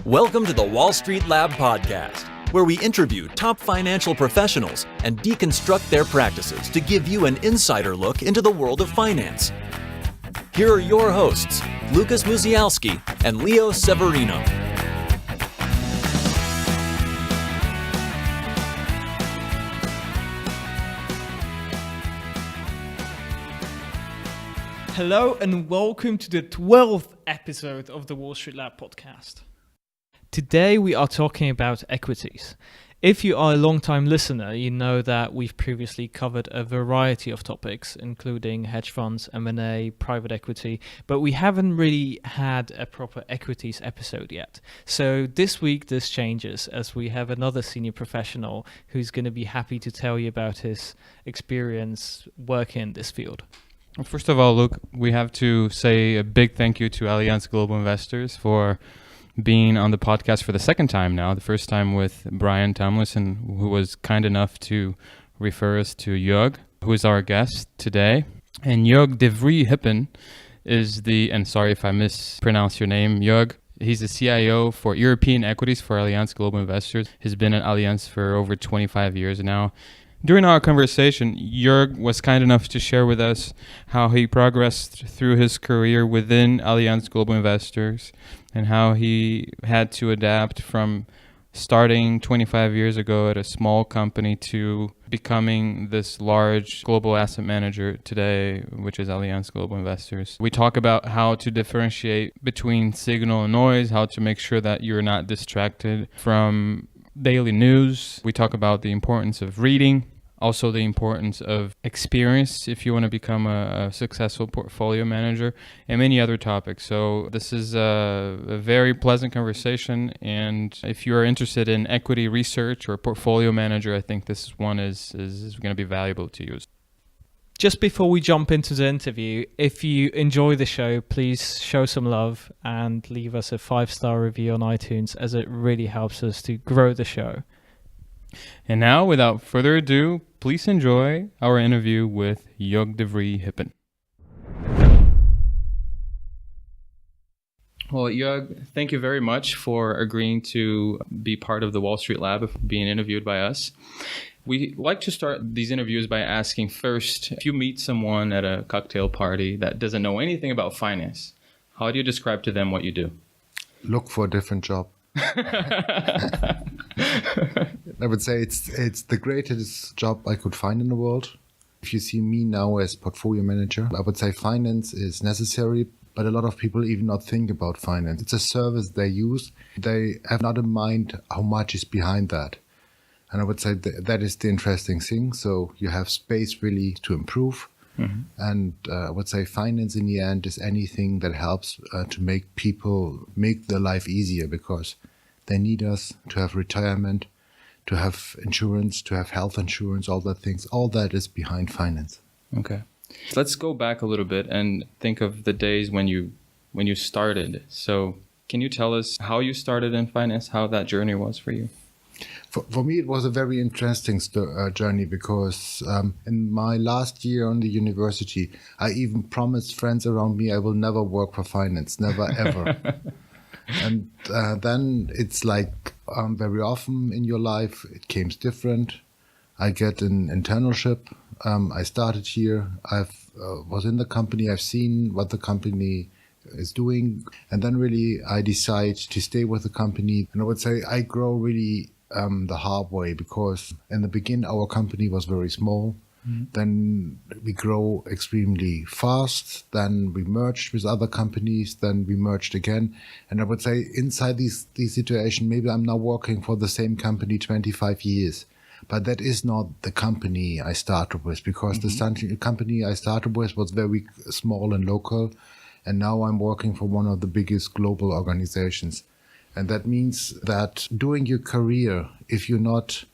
Welcome to the Wall Street Lab podcast, where we interview top financial professionals and deconstruct their practices to give you an insider look into the world of finance. Here are your hosts, Lucas Muzialski and Leo Severino. Hello and welcome to the 12th episode of the Wall Street Lab podcast. Today we are talking about equities. If you are a long-time listener, you know that we've previously covered a variety of topics, including hedge funds, M&A, private equity, but we haven't really had a proper equities episode yet. So this week this changes, as we have another senior professional who's going to be happy to tell you about his experience working in this field. Well, first of all, Luke, we have to say a big thank you to Allianz Global Investors for being on the podcast for the second time now. The first time with Brian Tomlinson, who was kind enough to refer us to Jörg, who is our guest today. And Jörg de Vries-Hippen is and sorry if I mispronounce your name, Jörg. He's the CIO for European Equities for Allianz Global Investors. He's been at Allianz for over 25 years now. During our conversation, Jörg was kind enough to share with us how he progressed through his career within Allianz Global Investors and how he had to adapt from starting 25 years ago at a small company to becoming this large global asset manager today, which is Allianz Global Investors. We talk about how to differentiate between signal and noise, how to make sure that you're not distracted from daily news. We talk about the importance of reading, also the importance of experience if you want to become a successful portfolio manager, and many other topics. So this is a very pleasant conversation, and if you are interested in equity research or portfolio manager, I think this one is going to be valuable to you. Just before we jump into the interview, if you enjoy the show, please show some love and leave us a 5-star review on iTunes, as it really helps us to grow the show. And now, without further ado, please enjoy our interview with Jörg de Vries-Hippen. Well, Jörg, thank you very much for agreeing to be part of the Wall Street Lab, being interviewed by us. We like to start these interviews by asking first, if you meet someone at a cocktail party that doesn't know anything about finance, how do you describe to them what you do? Look for a different job. I would say it's the greatest job I could find in the world. If you see me now as portfolio manager, I would say finance is necessary, but a lot of people even not think about finance. It's a service they use. They have not in mind how much is behind that. And I would say that is the interesting thing. So you have space really to improve. Mm-hmm. And I would say finance in the end is anything that helps to make people make their life easier, because they need us to have retirement, to have insurance, to have health insurance, all that things. All that is behind finance. Okay. Let's go back a little bit and think of the days when you started. So can you tell us how you started in finance, how that journey was for you? For me, it was a very interesting journey, because in my last year on the university, I even promised friends around me I will never work for finance, never, ever. And then it's like very often in your life, it came different. I get an internship. I started here. I was in the company. I've seen what the company is doing. And then really I decide to stay with the company. And I would say I grow really the hard way, because in the beginning our company was very small. Mm-hmm. Then we grow extremely fast. Then we merged with other companies. Then we merged again. And I would say inside these situation, maybe I'm now working for the same company 25 years. But that is not the company I started with, because the company I started with was very small and local. And now I'm working for one of the biggest global organizations. And that means that during your career, if you not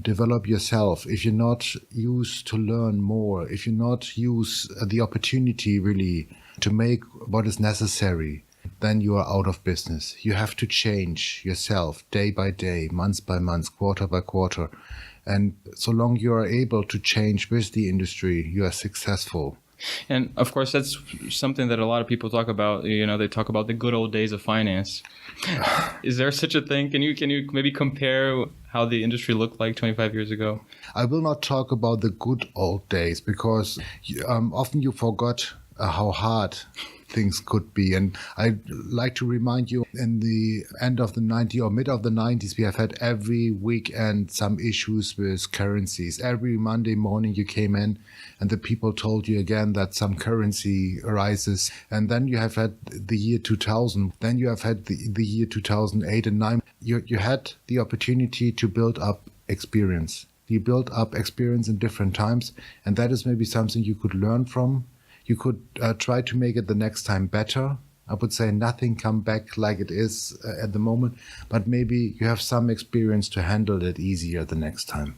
develop yourself, if you're not used to learn more, if you not use the opportunity really to make what is necessary, then you are out of business. You have to change yourself day by day, month by month, quarter by quarter. And so long you are able to change with the industry, you are successful. And of course, that's something that a lot of people talk about. They talk about the good old days of finance. Is there such a thing? Can you maybe compare how the industry looked like 25 years ago? I will not talk about the good old days because often you forgot how hard things could be. And I'd like to remind you, in the end of the 90s or mid of the 90s, we have had every weekend some issues with currencies. Every Monday morning you came in and the people told you again that some currency arises. And then you have had the year 2000. Then you have had the year 2008 and 9. You had the opportunity to build up experience. You build up experience in different times. And that is maybe something you could learn from. You could try to make it the next time better. I would say nothing come back like it is at the moment, but maybe you have some experience to handle it easier the next time.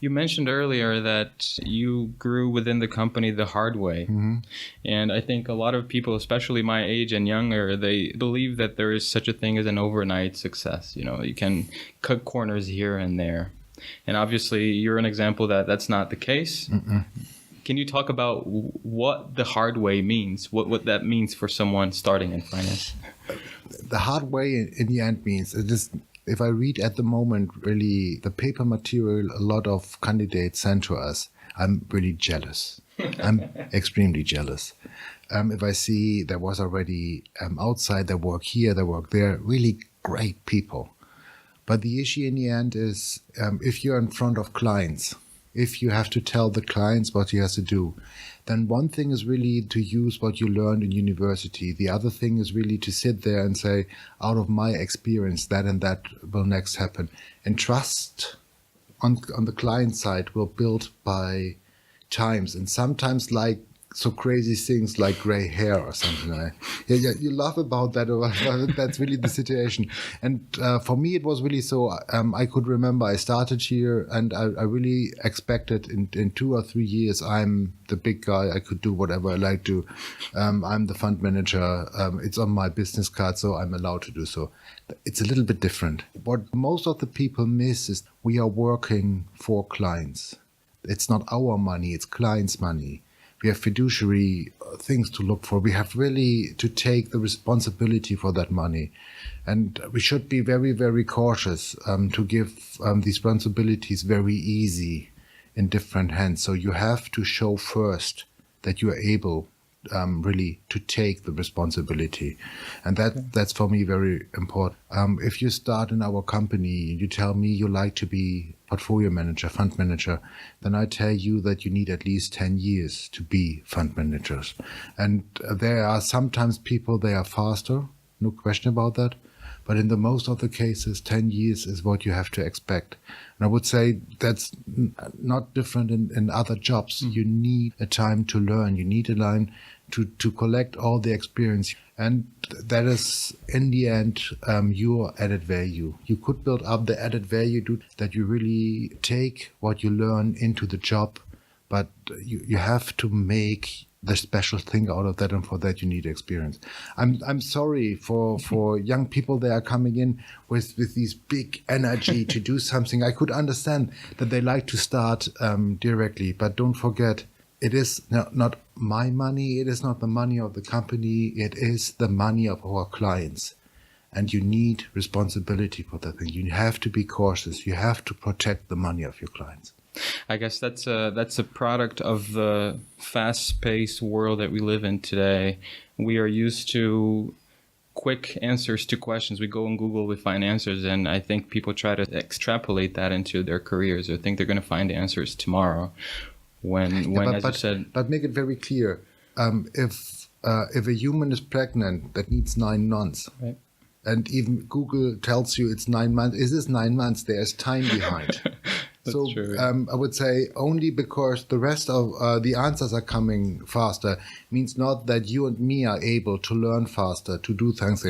You mentioned earlier that you grew within the company the hard way. Mm-hmm. And I think a lot of people, especially my age and younger, they believe that there is such a thing as an overnight success. You can cut corners here and there. And obviously you're an example that that's not the case. Mm-mm. Can you talk about what the hard way means, what that means for someone starting in finance? The hard way in the end means, it is, if I read at the moment, really the paper material a lot of candidates send to us, I'm really jealous. I'm extremely jealous. If I see there was already outside, there work here, there work there, really great people. But the issue in the end is if you're in front of clients, if you have to tell the clients what you have to do, then one thing is really to use what you learned in university. The other thing is really to sit there and say, out of my experience, that and that will next happen. And trust on the client side will build by times. And sometimes like so crazy things like gray hair or something like that. Yeah, you laugh about that. That's really the situation. And for me, it was really so. I could remember I started here, and I really expected in 2 or 3 years I'm the big guy. I could do whatever I like to. I'm the fund manager. It's on my business card, so I'm allowed to do so. It's a little bit different. What most of the people miss is we are working for clients. It's not our money; it's clients' money. We have fiduciary things to look for. We have really to take the responsibility for that money. And we should be very, very cautious to give these responsibilities very easy in different hands. So you have to show first that you are able really to take the responsibility. And that's for me very important. If you start in our company, you tell me you like to be portfolio manager, fund manager, then I tell you that you need at least 10 years to be fund managers. And there are sometimes people, they are faster, no question about that. But in the most of the cases, 10 years is what you have to expect. And I would say that's not different in other jobs. You need a time to learn. You need a time to collect all the experience. And that is, in the end, your added value. You could build up the added value that you really take what you learn into the job, but you have to make the special thing out of that, and for that you need experience. I'm sorry for young people that are coming in with this big energy to do something. I could understand that they like to start directly, but don't forget, it is not my money, it is not the money of the company, it is the money of our clients. And you need responsibility for that thing. You have to be cautious. You have to protect the money of your clients. I guess that's a product of the fast-paced world that we live in today. We are used to quick answers to questions. We go on Google, we find answers, and I think people try to extrapolate that into their careers or think they're going to find answers tomorrow. As you said, but make it very clear. If a human is pregnant, that needs 9 months. Right. And even Google tells you it's 9 months. Is this 9 months? There's time behind. So true. I would say only because the rest of the answers are coming faster means not that you and me are able to learn faster, to do things.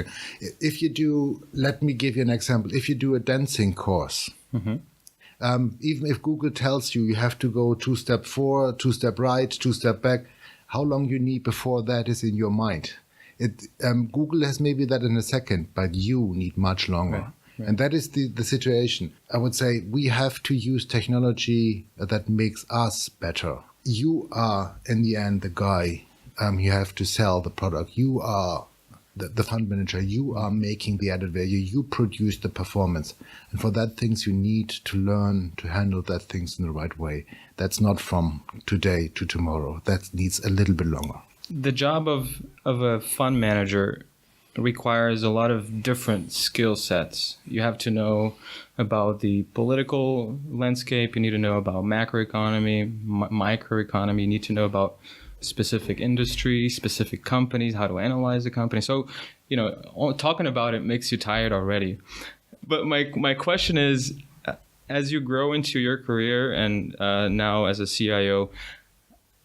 If you do, let me give you an example. If you do a dancing course, even if Google tells you have to go 2 step forward, 2 step right, 2 step back, how long you need before that is in your mind? Google has maybe that in a second, but you need much longer. Right. Right. And that is the situation. I would say we have to use technology that makes us better. you are in the end the guy. You have to sell the product. You are the fund manager. You are making the added value. You produce the performance. And for that things you need to learn to handle that things in the right way. That's not from today to tomorrow. That needs a little bit longer. The job of a fund manager requires a lot of different skill sets. You have to know about the political landscape. You need to know about macroeconomy, microeconomy. You need to know about specific industry, specific companies, how to analyze the company. So, talking about it makes you tired already. But my question is, as you grow into your career and now as a CIO,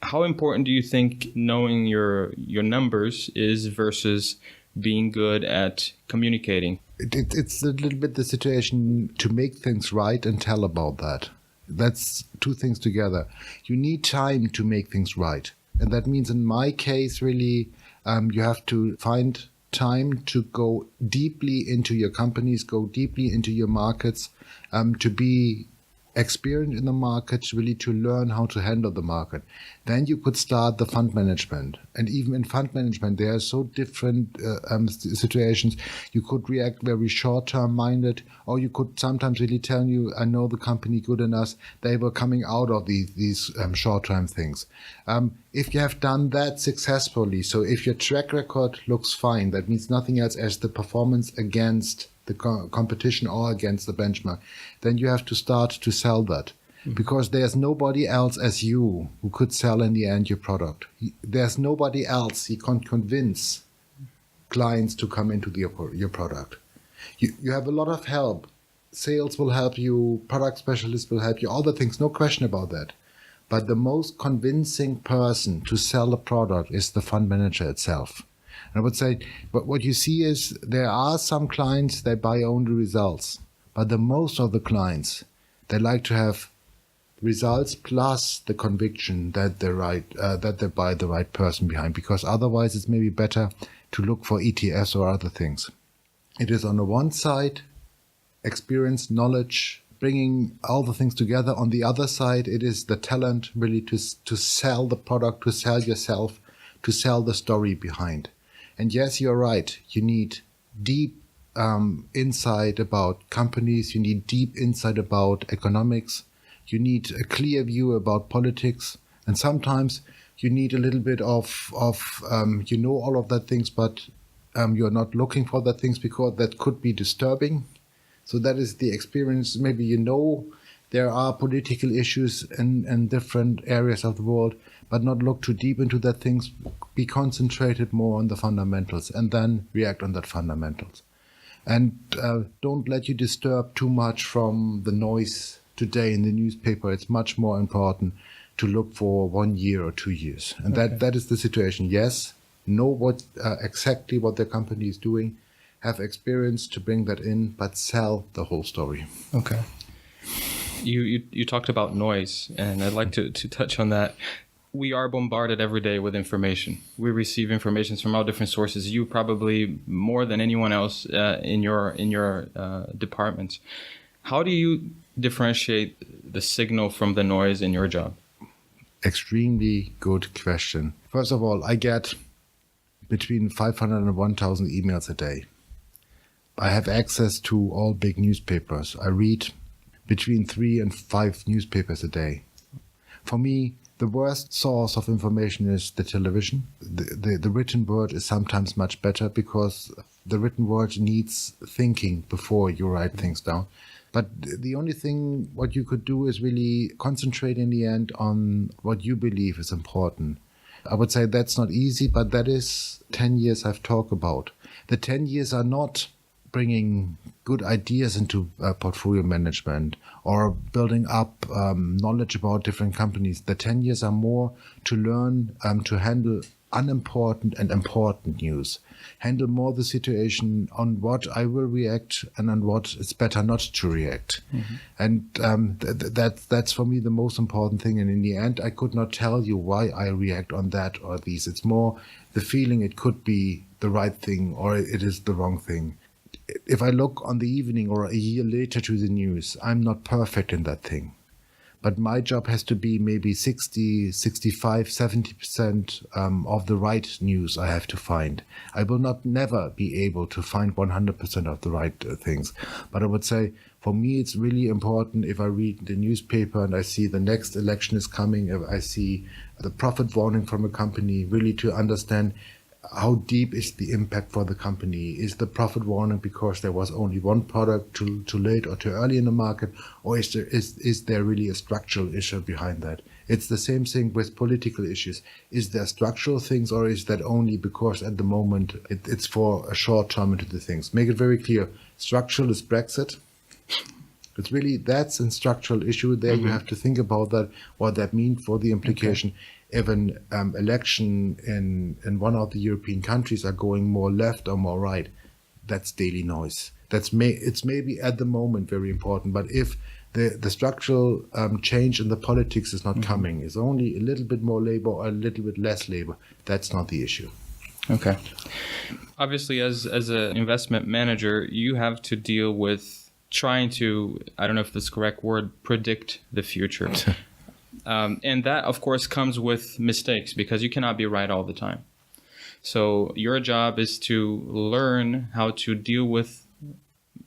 how important do you think knowing your numbers is versus being good at communicating? It's a little bit the situation to make things right and tell about that. That's two things together. You need time to make things right. And that means in my case, really, you have to find time to go deeply into your companies, go deeply into your markets, to be experienced in the market, really to learn how to handle the market. Then you could start the fund management. And even in fund management, there are so different situations. You could react very short-term minded, or you could sometimes really tell you, I know the company good enough, they were coming out of these short-term things. If you have done that successfully, so if your track record looks fine, that means nothing else as the performance against the competition or against the benchmark, then you have to start to sell that. Because there's nobody else as you who could sell in the end your product. There's nobody else you can convince clients to come into your product. You have a lot of help. Sales will help you, product specialists will help you, all the things, no question about that. But the most convincing person to sell a product is the fund manager itself. And I would say, but what you see is there are some clients, they buy only results. But the most of the clients, they like to have results plus the conviction that that they buy the right person behind, because otherwise it's maybe better to look for ETFs or other things. It is on the one side, experience, knowledge, bringing all the things together. On the other side, it is the talent really to sell the product, to sell yourself, to sell the story behind. And yes, you're right. You need deep insight about companies. You need deep insight about economics. You need a clear view about politics. And sometimes you need a little bit of you know all of that things, but you're not looking for that things because that could be disturbing. So that is the experience. Maybe you know there are political issues in different areas of the world, but not look too deep into that things. Be concentrated more on the fundamentals and then react on that fundamentals. And don't let you disturb too much from the noise today in the newspaper. It's much more important to look for 1 year or 2 years. And that is the situation. Yes, know what exactly what their company is doing, have experience to bring that in, but sell the whole story. Okay. You talked about noise, and I'd like to touch on that. We are bombarded every day with information. We receive information from all different sources. You probably more than anyone else in your department. How do you differentiate the signal from the noise in your job? Extremely good question. First of all, I get between 500 and 1,000 emails a day. I have access to all big newspapers. I read between 3 and 5 newspapers a day. For me, the worst source of information is the television. The written word is sometimes much better because the written word needs thinking before you write things down. But the only thing what you could do is really concentrate in the end on what you believe is important. I would say that's not easy, but that is 10 years I've talked about. The 10 years are not bringing good ideas into portfolio management or building up knowledge about different companies. The 10 years are more to learn to handle unimportant and important news. Handle more the situation on what I will react and on what it's better not to react. Mm-hmm. And that's for me the most important thing. And in the end, I could not tell you why I react on that or these. It's more the feeling it could be the right thing or it is the wrong thing. If I look on the evening or a year later to the news, I'm not perfect in that thing. But my job has to be maybe 60, 65, 70% of the right news I have to find. I will never be able to find 100% of the right things. But I would say, for me, it's really important if I read the newspaper and I see the next election is coming, if I see the profit warning from a company, really to understand how deep is the impact for the company. Is the profit warning because there was only one product too late or too early in the market, or is there really a structural issue behind that? It's the same thing with political issues. Is there structural things, or is that only because at the moment it's for a short term into the things? Make it very clear. Structural is Brexit. It's really, that's a structural issue there. You have to think about that, what that means for the implication. Okay. If an election in one of the European countries are going more left or more right, that's daily noise. It's maybe at the moment very important, but if the structural change in the politics is not coming, it's only a little bit more labor or a little bit less labor, that's not the issue. Okay. Obviously, as an investment manager, you have to deal with trying to, I don't know if this is the correct word, predict the future. And that, of course, comes with mistakes because you cannot be right all the time. So your job is to learn how to deal with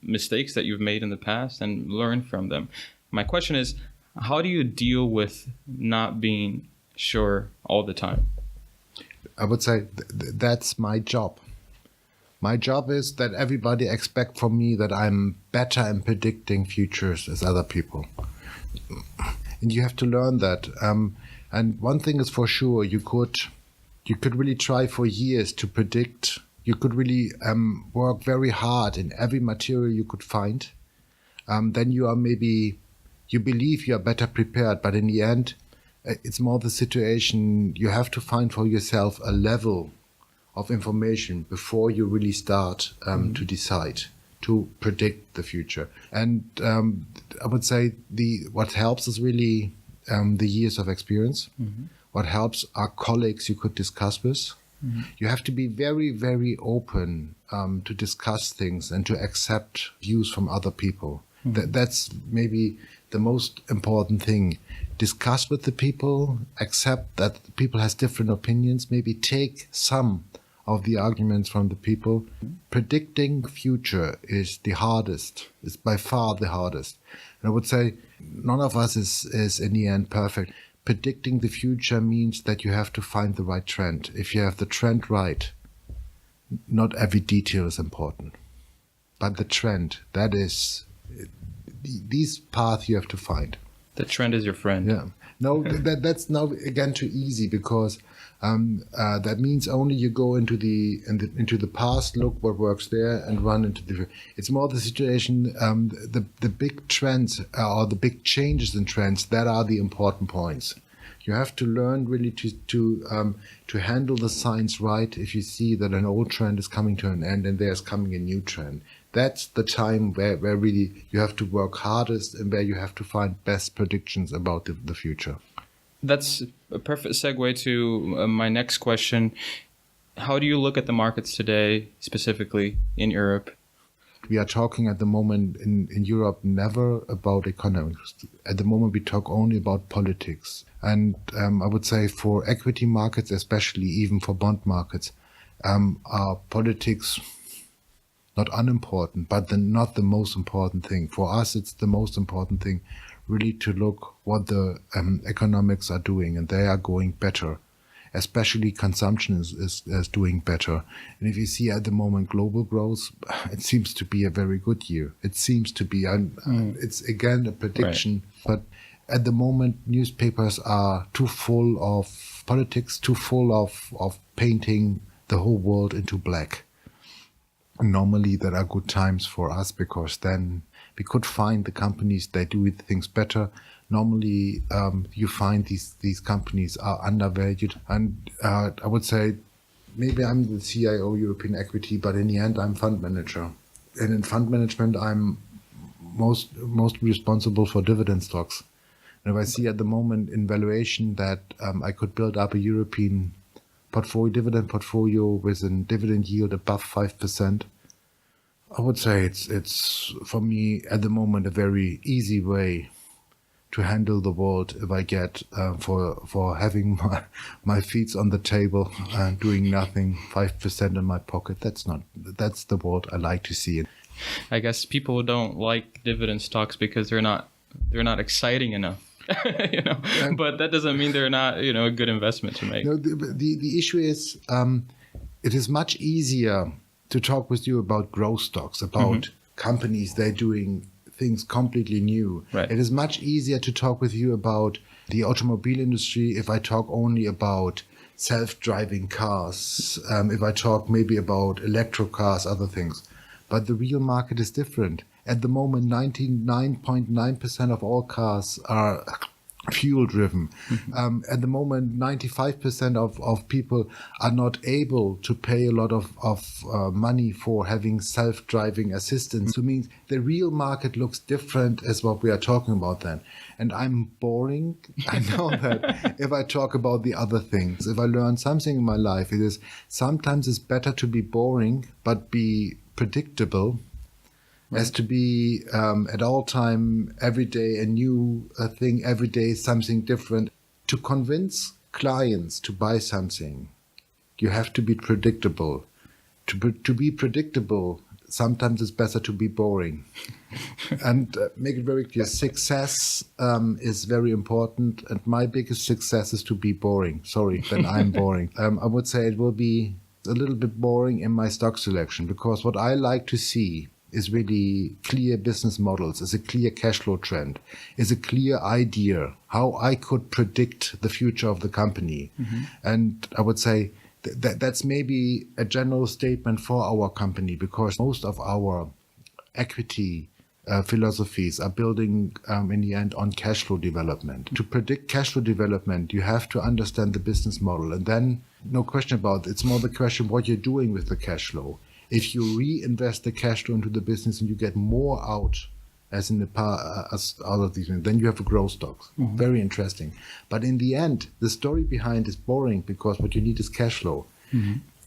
mistakes that you've made in the past and learn from them. My question is, how do you deal with not being sure all the time? I would say that's my job. My job is that everybody expects from me that I'm better in predicting futures as other people. And you have to learn that. And one thing is for sure, you could really try for years to predict. You could really work very hard in every material you could find. Then you believe you are better prepared, but in the end, it's more the situation. You have to find for yourself a level of information before you really start to decide to predict the future. And I would say what helps is really the years of experience. What helps are colleagues you could discuss with. You have to be very, very open to discuss things and to accept views from other people. That's maybe the most important thing. Discuss with the people, accept that the people has different opinions, maybe take some of the arguments from the people. Predicting future is the hardest, is by far the hardest. And I would say none of us is in the end perfect. Predicting the future means that you have to find the right trend. If you have the trend right, not every detail is important. But the trend, that is, these paths you have to find. The trend is your friend. Yeah. No, that's now again too easy because that means only you go into the past, look what works there, and run into the. It's more the situation, the big trends or the big changes in trends that are the important points. You have to learn really to handle the signs right. If you see that an old trend is coming to an end and there's coming a new trend, that's the time where really you have to work hardest and where you have to find best predictions about the future. That's a perfect segue to my next question. How do you look at the markets today, specifically in Europe? We are talking at the moment in Europe never about economics. At the moment, we talk only about politics. And I would say for equity markets, especially even for bond markets, are politics not unimportant, but not the most important thing. For us, it's the most important thing, really to look what the economics are doing, and they are going better. Especially consumption is doing better. And if you see at the moment global growth, it seems to be a very good year. It seems to be, it's again a prediction, right. But at the moment newspapers are too full of politics, too full of painting the whole world into black. Normally there are good times for us because then we could find the companies that do things better. Normally, you find these companies are undervalued. And I would say maybe I'm the CIO European Equity, but in the end, I'm fund manager. And in fund management, I'm most responsible for dividend stocks. And if I see at the moment in valuation that I could build up a European dividend portfolio with a dividend yield above 5%, I would say it's for me at the moment a very easy way to handle the world if I get for having my feet on the table and doing nothing, 5% in my pocket. That's the world I like to see. I guess people don't like dividend stocks because they're not exciting enough. But that doesn't mean they're not, a good investment to make. No, the issue is it is much easier to talk with you about growth stocks, about companies they're doing things completely new. Right. It is much easier to talk with you about the automobile industry if I talk only about self-driving cars, if I talk maybe about electric cars, other things. But the real market is different. At the moment, 99.9% of all cars are fuel-driven. At the moment, 95% of people are not able to pay a lot of money for having self-driving assistance. So it means the real market looks different as what we are talking about then. And I'm boring. I know that if I talk about the other things, if I learn something in my life, it is sometimes it's better to be boring but be predictable as to be at all time, every day, a new thing, every day, something different. To convince clients to buy something, you have to be predictable. To be predictable, sometimes it's better to be boring. And make it very clear, success is very important. And my biggest success is to be boring. Sorry, then I'm boring. I would say it will be a little bit boring in my stock selection, because what I like to see is really clear business models, is a clear cash flow trend, is a clear idea how I could predict the future of the company. And I would say that's maybe a general statement for our company, because most of our equity philosophies are building in the end on cash flow development. To predict cash flow development, you have to understand the business model. And then, no question about it, it's more the question what you're doing with the cash flow. If you reinvest the cash flow into the business and you get more out as in the as out of these, then you have a growth stock. Very interesting. But in the end, the story behind is boring, because what you need is cash flow.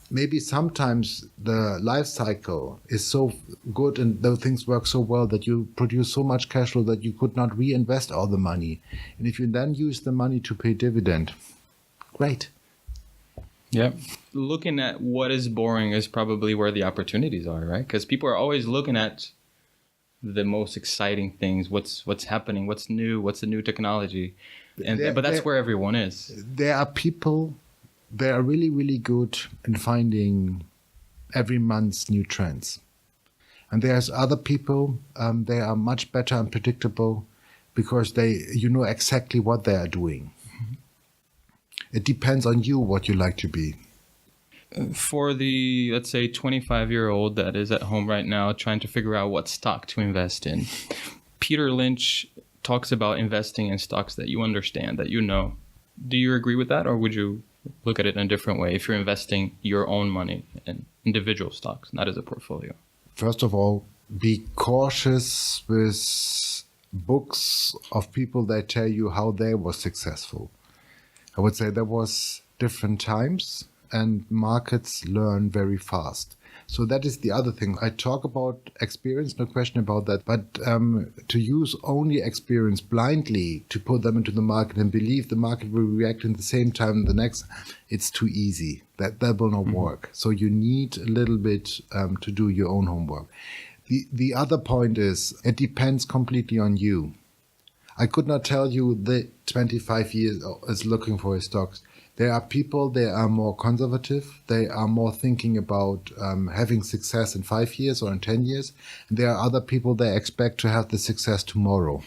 Maybe sometimes the life cycle is so good and the things work so well that you produce so much cash flow that you could not reinvest all the money. And if you then use the money to pay dividend, great. Yeah. Looking at what is boring is probably where the opportunities are, right? Because people are always looking at the most exciting things, what's happening, what's new, what's the new technology. But that's where everyone is. There are people, they are really, really good in finding every month's new trends. And there's other people, they are much better and predictable because you know exactly what they are doing. It depends on you what you like to be. For the, let's say, 25-year-old that is at home right now trying to figure out what stock to invest in, Peter Lynch talks about investing in stocks that you understand, that you know. Do you agree with that, or would you look at it in a different way if you're investing your own money in individual stocks, not as a portfolio? First of all, be cautious with books of people that tell you how they were successful. I would say there was different times and markets learn very fast. So that is the other thing. I talk about experience, no question about that. But to use only experience blindly to put them into the market and believe the market will react in the same time the next, it's too easy. That will not work. So you need a little bit to do your own homework. The other point is it depends completely on you. I could not tell you that 25 years is looking for stocks. There are people, they are more conservative. They are more thinking about having success in 5 years or in 10 years. And there are other people, they expect to have the success tomorrow.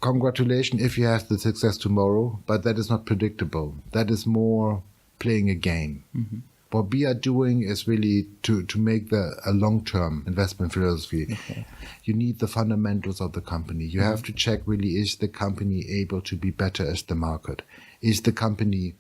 Congratulations if you have the success tomorrow, but that is not predictable. That is more playing a game. What we are doing is really to make a long-term investment philosophy. Okay. You need the fundamentals of the company. You have to check really, is the company able to be better as the market? Is the company,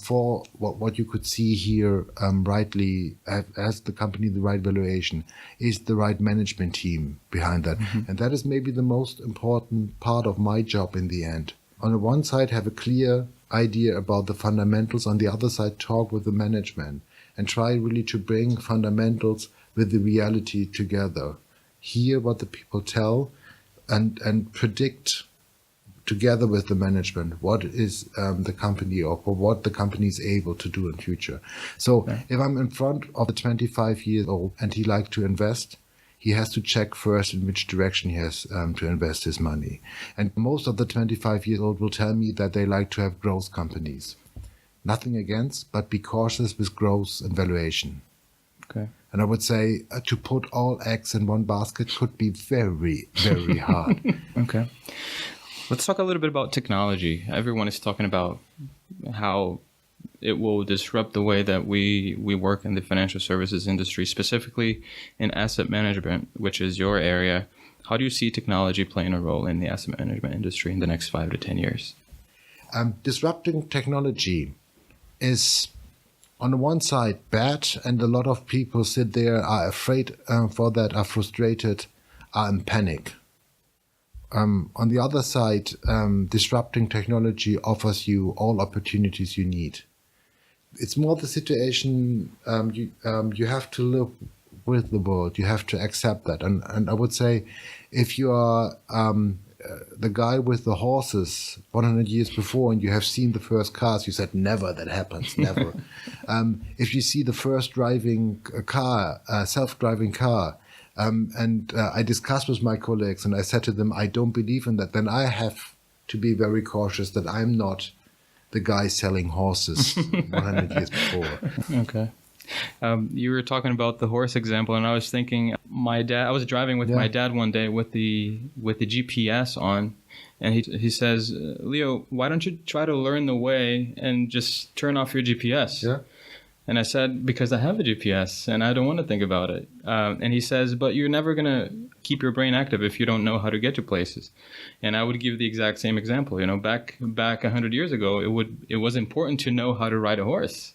for what you could see here, rightly, has the company the right valuation? Is the right management team behind that? And that is maybe the most important part of my job in the end. On the one side, have a clear idea about the fundamentals. On the other side, talk with the management and try really to bring fundamentals with the reality together. Hear what the people tell and predict together with the management, what is the company or what the company is able to do in future. So if I'm in front of a 25-year-old and he likes to invest, he has to check first in which direction he has to invest his money. And most of the 25-year-old will tell me that they like to have growth companies. Nothing against, but be cautious with growth and valuation. Okay. And I would say to put all eggs in one basket could be very, very hard. Okay. Let's talk a little bit about technology. Everyone is talking about how it will disrupt the way that we work in the financial services industry, specifically in asset management, which is your area. How do you see technology playing a role in the asset management industry in the next 5 to 10 years? Disrupting technology is, on the one side, bad, and a lot of people sit there, are afraid for that, are frustrated, are in panic. On the other side, disrupting technology offers you all opportunities you need. It's more the situation you have to live with the world. You have to accept that. And I would say, if you are the guy with the horses 100 years before and you have seen the first cars, you said, never, that happens, never. If you see the first self-driving car, and I discussed with my colleagues and I said to them, I don't believe in that, then I have to be very cautious that I'm not the guy selling horses 100 years before. Okay. You were talking about the horse example, and I was thinking, I was driving with my dad one day with the GPS on, and he says, Leo, why don't you try to learn the way and just turn off your GPS? Yeah. And I said, because I have a GPS and I don't want to think about it. And he says, but you're never going to keep your brain active if you don't know how to get to places. And I would give the exact same example. You know, back 100 years ago, it was important to know how to ride a horse.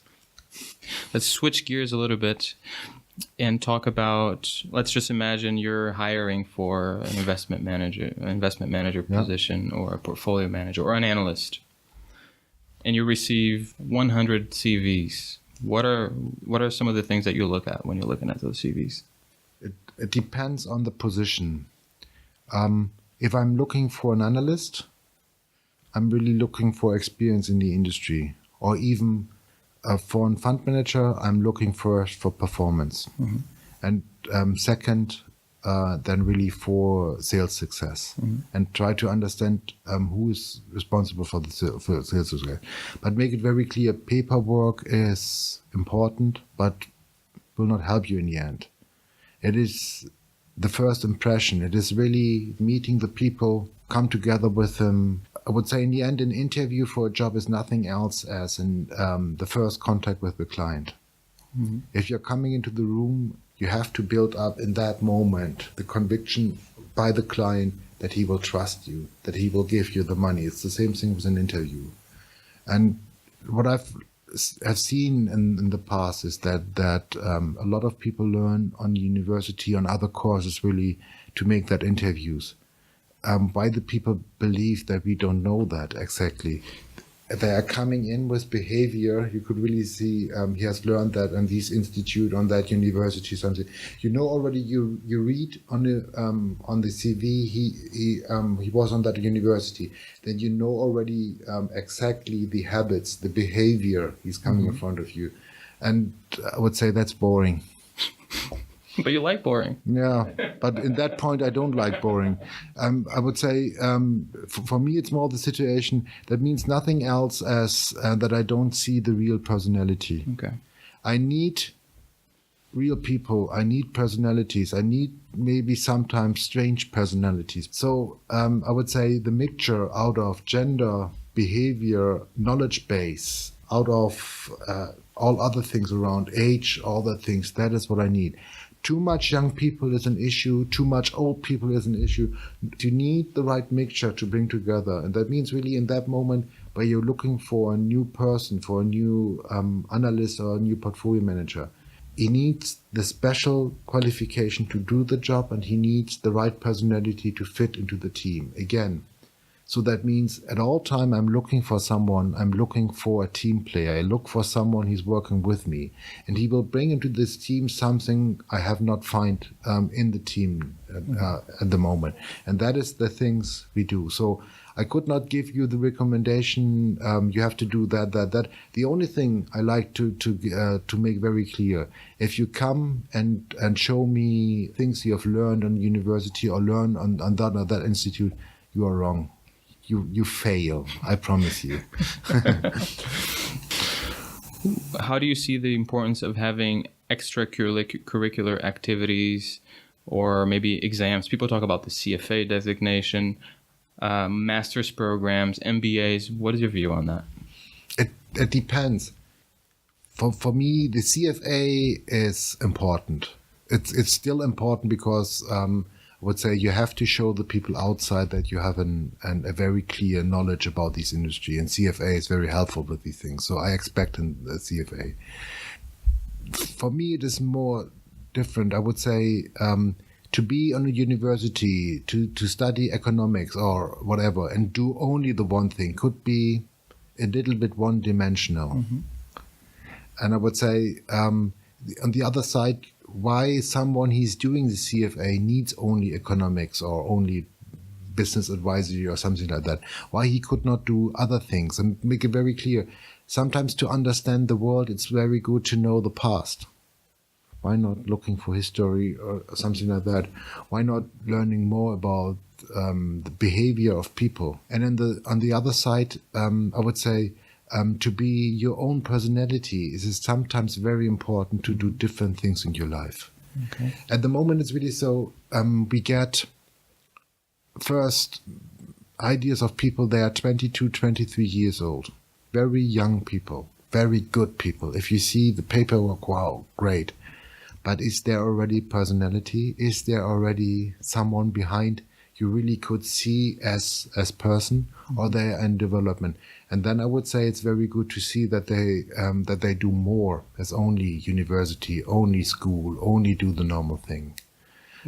Let's switch gears a little bit and talk about, let's just imagine you're hiring for an investment manager position, or a portfolio manager, or an analyst, and you receive 100 CVs. What are some of the things that you look at when you're looking at those CVs? It depends on the position. If I'm looking for an analyst, I'm really looking for experience in the industry, or even for a fund manager, I'm looking first for performance, and second, then really for sales success, and try to understand who is responsible for the sales success. But make it very clear, paperwork is important, but will not help you in the end. It is the first impression. It is really meeting the people, come together with them. I would say in the end, an interview for a job is nothing else as the first contact with the client. If you're coming into the room, you have to build up in that moment the conviction by the client that he will trust you, that he will give you the money. It's the same thing with an interview. And what have seen in the past is that a lot of people learn on university, on other courses, really to make that interviews. Why do people believe that we don't know that exactly? They are coming in with behavior. You could really see he has learned that on this institute, on that university, something. You know already. You read on the CV he was on that university. Then you know already exactly the habits, the behavior he's coming in front of you, and I would say that's boring. But you like boring. Yeah, but in that point, I don't like boring. I would say for me, it's more the situation that means nothing else as that I don't see the real personality. Okay. I need real people. I need personalities. I need maybe sometimes strange personalities. So I would say the mixture out of gender, behavior, knowledge base, out of all other things around age, all the things, that is what I need. Too much young people is an issue. Too much old people is an issue. You need the right mixture to bring together. And that means really in that moment where you're looking for a new person, for a new analyst or a new portfolio manager, he needs the special qualification to do the job, and he needs the right personality to fit into the team. Again, So that means at all time I'm looking for someone, I'm looking for a team player. I look for someone who's working with me, and he will bring into this team something I have not find in the team at the moment. And that is the things we do. So I could not give you the recommendation, you have to do that. The only thing I like to make very clear, if you come and show me things you have learned on university or learn on that or that institute, you are wrong. You fail, I promise you. How do you see the importance of having extracurricular activities or maybe exams? People talk about the CFA designation, master's programs, M.B.As. What is your view on that? It depends. For me, the CFA is important. It's still important because I would say you have to show the people outside that you have a very clear knowledge about this industry, and CFA is very helpful with these things. So I expect in the CFA. For me, it is more different. I would say to be on a university, to study economics or whatever, and do only the one thing could be a little bit one-dimensional. Mm-hmm. And I would say on the other side, why someone who's doing the CFA needs only economics or only business advisory or something like that. Why he could not do other things, and make it very clear. Sometimes to understand the world, it's very good to know the past. Why not looking for history or something like that? Why not learning more about the behavior of people? And on the other side, I would say, to be your own personality is sometimes very important to do different things in your life. Okay. At the moment, it's really so, we get first ideas of people, they are 22, 23 years old. Very young people, very good people. If you see the paperwork, wow, great. But is there already personality? Is there already someone behind you really could see as person, or they are in development? And then I would say it's very good to see that they do more as only university, only school, only do the normal thing.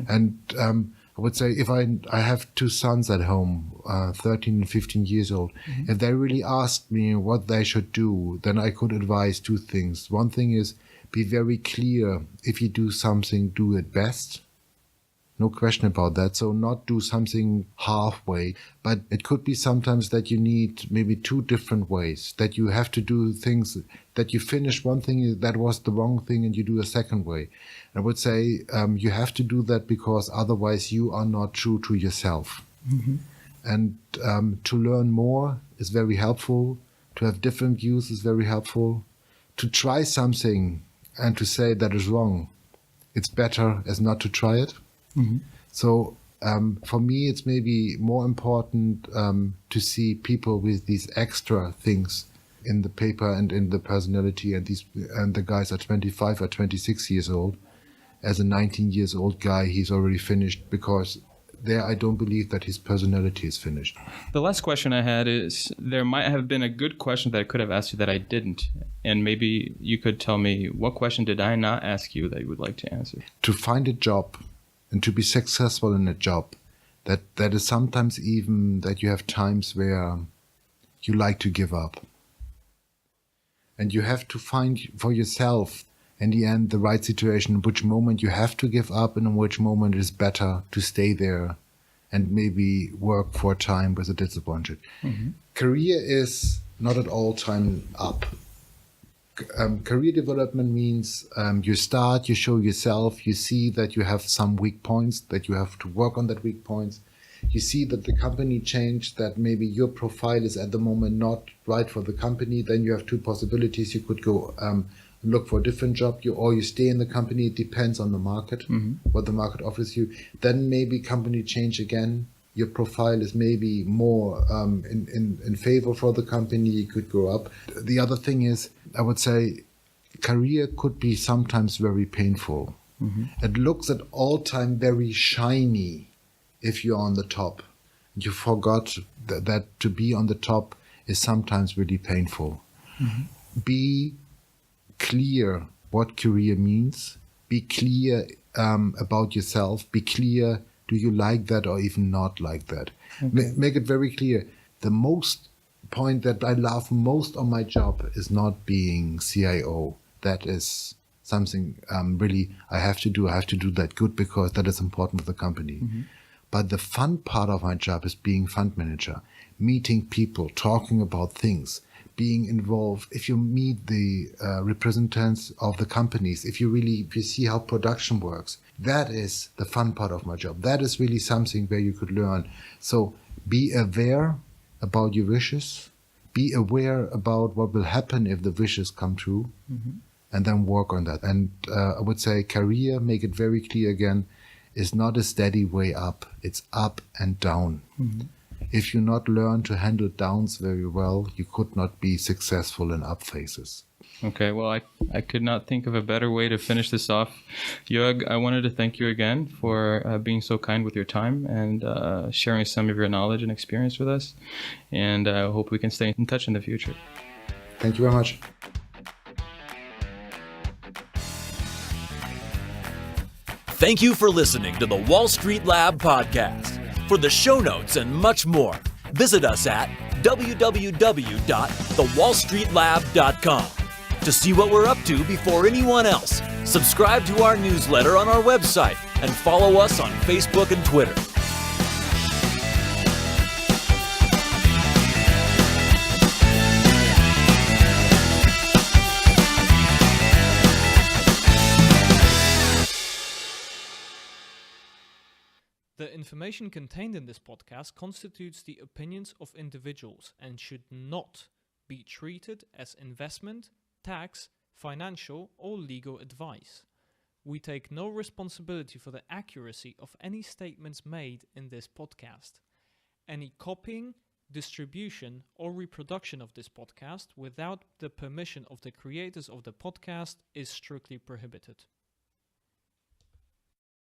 And I would say if I have two sons at home, 13 and 15 years old, if they really asked me what they should do, then I could advise two things. One thing is be very clear. If you do something, do it best. No question about that. So not do something halfway, but it could be sometimes that you need maybe two different ways, that you have to do things, that you finish one thing that was the wrong thing and you do a second way. I would say you have to do that because otherwise you are not true to yourself. Mm-hmm. And to learn more is very helpful. To have different views is very helpful. To try something and to say that is wrong, it's better as not to try it. Mm-hmm. So for me, it's maybe more important to see people with these extra things in the paper and in the personality, and the guys are 25 or 26 years old. As a 19 years old guy, he's already finished, because there I don't believe that his personality is finished. The last question I had is, there might have been a good question that I could have asked you that I didn't. And maybe you could tell me, what question did I not ask you that you would like to answer? To find a job and to be successful in a job, that is sometimes even that you have times where you like to give up. And you have to find for yourself in the end the right situation, in which moment you have to give up and in which moment it is better to stay there and maybe work for a time with a disappointment. Mm-hmm. Career is not at all time up. Career development means you start, you show yourself, you see that you have some weak points, that you have to work on that weak points. You see that the company changed, that maybe your profile is at the moment not right for the company. Then you have two possibilities. You could go look for a different job, or you stay in the company. It depends on the market, mm-hmm. what the market offers you. Then maybe company change again. Your profile is maybe more in favor for the company. You could go up. The other thing is, I would say, career could be sometimes very painful. Mm-hmm. It looks at all time very shiny if you're on the top. You forgot that to be on the top is sometimes really painful. Mm-hmm. Be clear what career means. Be clear about yourself. Be clear, do you like that or even not like that? Okay. Make it very clear. The most point that I love most on my job is not being CIO. That is something really I have to do. I have to do that good because that is important for the company. But the fun part of my job is being fund manager, meeting people, talking about things, being involved. If you meet the representatives of the companies, if you see how production works, that is the fun part of my job. That is really something where you could learn. So be aware about your wishes, be aware about what will happen if the wishes come true, and then work on that. And I would say career, make it very clear again, is not a steady way up. It's up and down. If you not learn to handle downs very well, you could not be successful in up phases. Okay, well, I could not think of a better way to finish this off. Jörg, I wanted to thank you again for being so kind with your time and sharing some of your knowledge and experience with us. And I hope we can stay in touch in the future. Thank you very much. Thank you for listening to the Wall Street Lab podcast. For the show notes and much more, visit us at www.thewallstreetlab.com. To see what we're up to before anyone else, subscribe to our newsletter on our website and follow us on Facebook and Twitter. The information contained in this podcast constitutes the opinions of individuals and should not be treated as investment, tax, financial, or legal advice. We take no responsibility for the accuracy of any statements made in this podcast. Any copying, distribution, or reproduction of this podcast without the permission of the creators of the podcast is strictly prohibited.